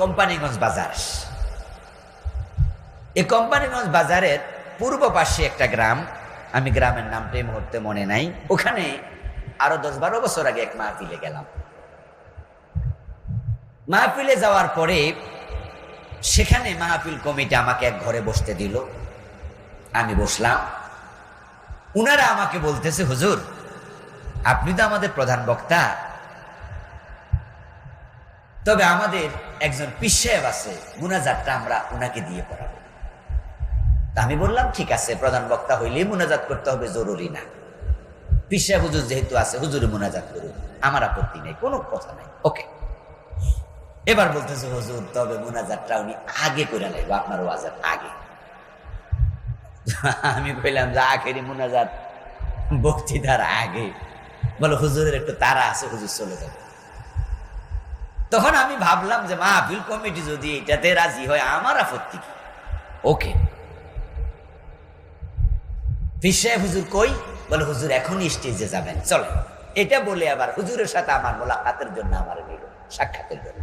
কোম্পানিগঞ্জ বাজার। এই কোম্পানিগঞ্জ বাজারের পূর্ব পাশে একটা গ্রাম, আমি গ্রামের নামটা এই মুহূর্তে মনে নাই। ওখানে আরো 10-12 বছর আগে এক মাহফিলে গেলাম। মাহফিলে যাওয়ার পরে সেখানে মাহফিল কমিটি আমাকে এক ঘরে বসতে দিল। আমি বসলাম। উনারা আমাকে বলতেছে, হুজুর আপনি তো আমাদের প্রধান বক্তা, তবে আমাদের একজন পীর সাহেব আছে, মুনাজাতটা আমরা উনাকে দিয়ে পড়াবো। তা আমি বললাম, ঠিক আছে, প্রধান বক্তা হইলেই মুনাজাত করতে হবে জরুরি না, পীর সাহেব হুজুর যেহেতু আছে হুজুরে মুনাজাত করুন, আমার আপত্তি নেই, কোনো কথা নাই, ওকে। এবার বলতেছে, হুজুর তবে মুনাজাতটা উনি আগে করে লাগবে, আপনার ওয়াজের আগে। আমি বললাম যে আখেরি মুনাজাত বক্তৃতার আগে? বলো হুজুরের একটু তাড়া আছে, হুজুর চলে যাবে। তখন আমি ভাবলাম যে মাহফিল কমিটি যদি এটাতে রাজি হয় আমার আপত্তি কি, ওকে। পীর সাহেব হুজুর কই? বলে হুজুর এখনই স্টেজে যাবেন, চলে। এটা বলে আবার হুজুরের সাথে আমার মোলাকাতের জন্য আমার নিল, সাক্ষাতের জন্য।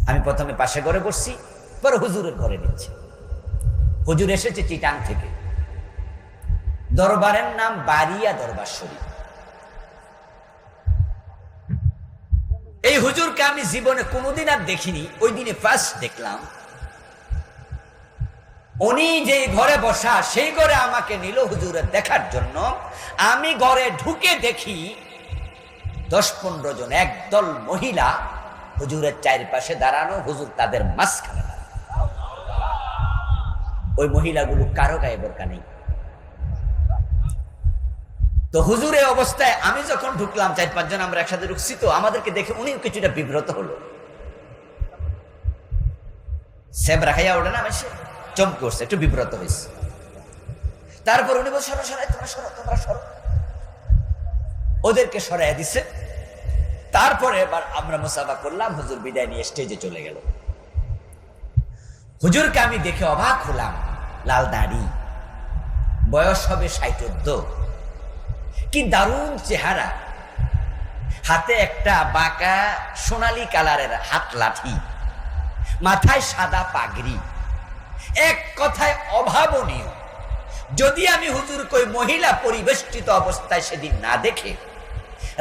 আমি প্রথমে পাশে ঘরে বসছি, পরে হুজুরের ঘরে নিচ্ছি। হুজুর এসেছে চিটাং থেকে, দরবারের নাম বারিয়া দরবার শরীফ। এই হুজুরকে আমি জীবনে কোনোদিন আর দেখিনি, ওই দিনে ফার্স্ট দেখলাম। উনি যে ঘরে বসা, সেই ঘরে আমাকে নিল হুজুরের দেখার জন্য। আমি ঘরে ঢুকে দেখি 10-15 জন একদল মহিলা হুজুরের চারপাশে দাঁড়ানো, হুজুর তাদের মাঝখানে দাঁড়ানো। ওই মহিলাগুলো কারো গায়ে বোরকা নেই। তো হুজুরের অবস্থায় আমি যখন ঢুকলাম, 4-5 জন আমরা একসাথে ঢুকছি, তো আমাদেরকে দেখে উনিও কিছুটা বিব্রত হলো। সেব রাখাইয়া ওঠে না, বেশি চমকে উঠছে, একটু বিব্রত হয়েছে। তারপর উনি বল, সরো সরাই, তোমরা সরো, তোমরা সরো। ওদেরকে সরাইয়া দিছে। তারপরে এবার আমরা মুসাফা করলাম, হুজুর বিদায় নিয়ে স্টেজে চলে গেল। হুজুরকে আমি দেখে অবাক হলাম, লাল দাড়ি, বয়স হবে 60-61, কি দারুণ চেহারা, হাতে একটা বাঁকা সোনালী কালারের হাত লাঠি, মাথায় সাদা পাগড়ি, এক কথায় অভাবনীয়। যদি আমি হুজুর কই মহিলা পরিবেষ্টিত অবস্থায় সেদিন না দেখে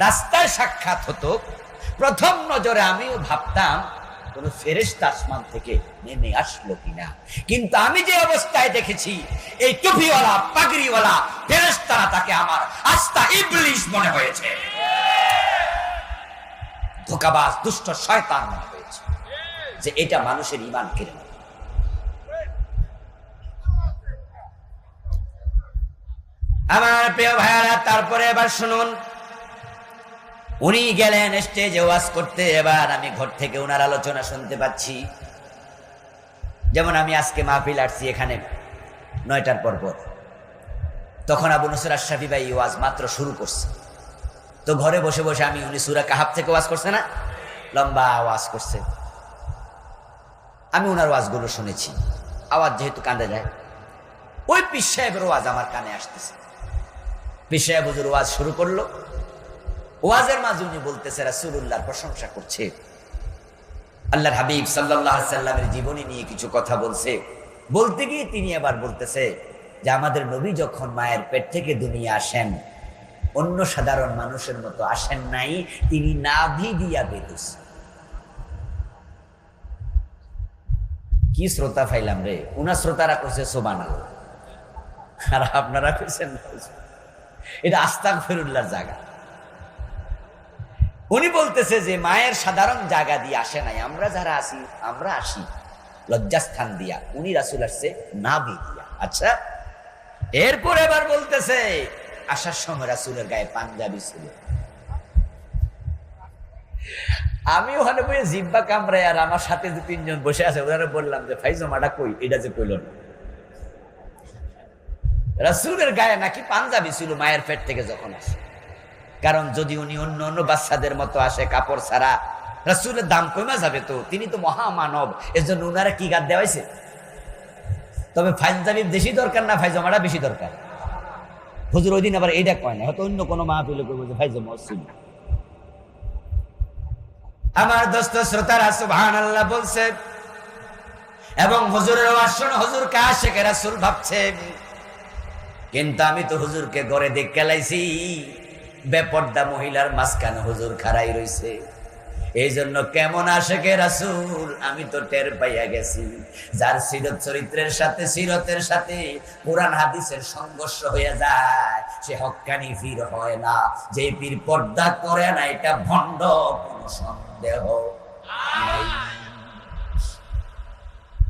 রাস্তায় সাক্ষাৎ হতো, প্রথম নজরে আমিও ভাবতাম কোন ফেরেশতা আসমান থেকে নেমে আসলো কিনা। কিন্তু আমি যে অবস্থায় দেখেছি, এই টুপিওয়ালা পাগড়িওয়ালা ফেরেশতারা তাকে আমার আস্তা ইবলিশ মনে হয়েছে, ধোঁকাবাজ দুষ্ট শয়তান মনে হয়েছে, যে এটা মানুষের ঈমান কেড়ে নেয়। আমার প্রিয় ভাইয়ারা, তারপরে এবার শুনুন, উনি গেলেন স্টেজে ওয়াজ করতে। এবার আমি ঘর থেকে ওনার আলোচনা শুনতে পাচ্ছি। যেমন আমি আজকে মাহফিল আসছি এখানে 9টার পর, তখন আবু নসর আশরাফি ভাই ওয়াজ মাত্র শুরু করছে। তো ঘরে বসে বসে আমি, উনি সূরা কাহাফ থেকে ওয়াজ করছে না, লম্বা ওয়াজ করছে, আমি ওনার ওয়াজগুলো শুনেছি। আওয়াজ যেহেতু কাঁদে যায়, ওই পীর সাহেবের ওয়াজ আমার কানে আসতেছে। পীর সাহেব হুজুর ওয়াজ শুরু করলো। ওয়াজের মাঝে উনি বলতেছে, রাসূলুল্লাহর প্রশংসা করছে, আল্লাহর হাবিব সাল্লাল্লাহু আলাইহি সাল্লামের জীবনী নিয়ে কিছু কথা বলছে। বলতে গিয়ে তিনি আবার বলতেছে যে আমাদের নবী যখন মায়ের পেট থেকে দুনিয়া আসেন, অন্য সাধারণ মানুষের মতো আসেন নাই, তিনি নাভি দিয়া বেরোছে। কি শ্রোতা পাইলাম রে! উনার শ্রোতারা কইছে সুবহানাল্লাহ, আর আপনারা কইছেন এটা আস্তাগফিরুল্লাহর জায়গা। উনি বলতেছে যে মায়ের সাধারণ জায়গা দিয়ে আসে নাই, আমরা যারা আসি আমরা আসি লজ্জাস্থান দিয়া, উনি রাসূল আসছে নাভি দিয়া। আচ্ছা, এরপর এবার বলতেছে আসার সময় রাসূলের গায়ে পাঞ্জাবি ছিল। আমি ওখানে বসে জিব্বা কামড়ায়, আর আমার সাথে যে 3 জন বসে আছে ওরা বললাম যে ফাইজমাটা কই, এটা যে কইল না। রাসূলের গায়ে নাকি পাঞ্জাবি ছিল মায়ের পেট থেকে যখন আসে। কারণ যদি উনি অন্য অন্য বাচ্চাদের মতো আসে কাপড় ছাড়া, রাসূলের দাম কমে যাবে, তো তিনি তো মহামানব, এজন্য উনারা কি গাদ দেওয়াইছে। তবে পাঞ্জাবি বেশি দরকার না ফাইজমাটা বেশি দরকার? হুজুর ওই দিন আবার এইটা কয় না, হয়তো অন্য কোনো মাহফিলে কইব যে ফাইজমা ছিল। আমার দোস্ত শ্রোতারা সুবহানাল্লাহ বলছে, এবং হুজুরের আওয়াজ শুনে হুজুর কে আশিকে রাসূল ভাবছে। কিন্তু আমি তো হুজুরকে ঘরে দেখে লাইছি, বেপর্দা মহিলার মাঝখানে হুজুর খাড়াই রইছে। এই জন্য কেমন আশিকে রাসূল আমি তো টের পাইয়া গেছি। যার সিরত চরিত্রের সাথে সিরতের সাথে কোরআন হাদিসের সংঘর্ষ হয়ে যায়, সে হক্কানি পীর হয় না। যে পীর পর্দা করে না, এটা ভণ্ড, কোনো সন্দেহ নাই।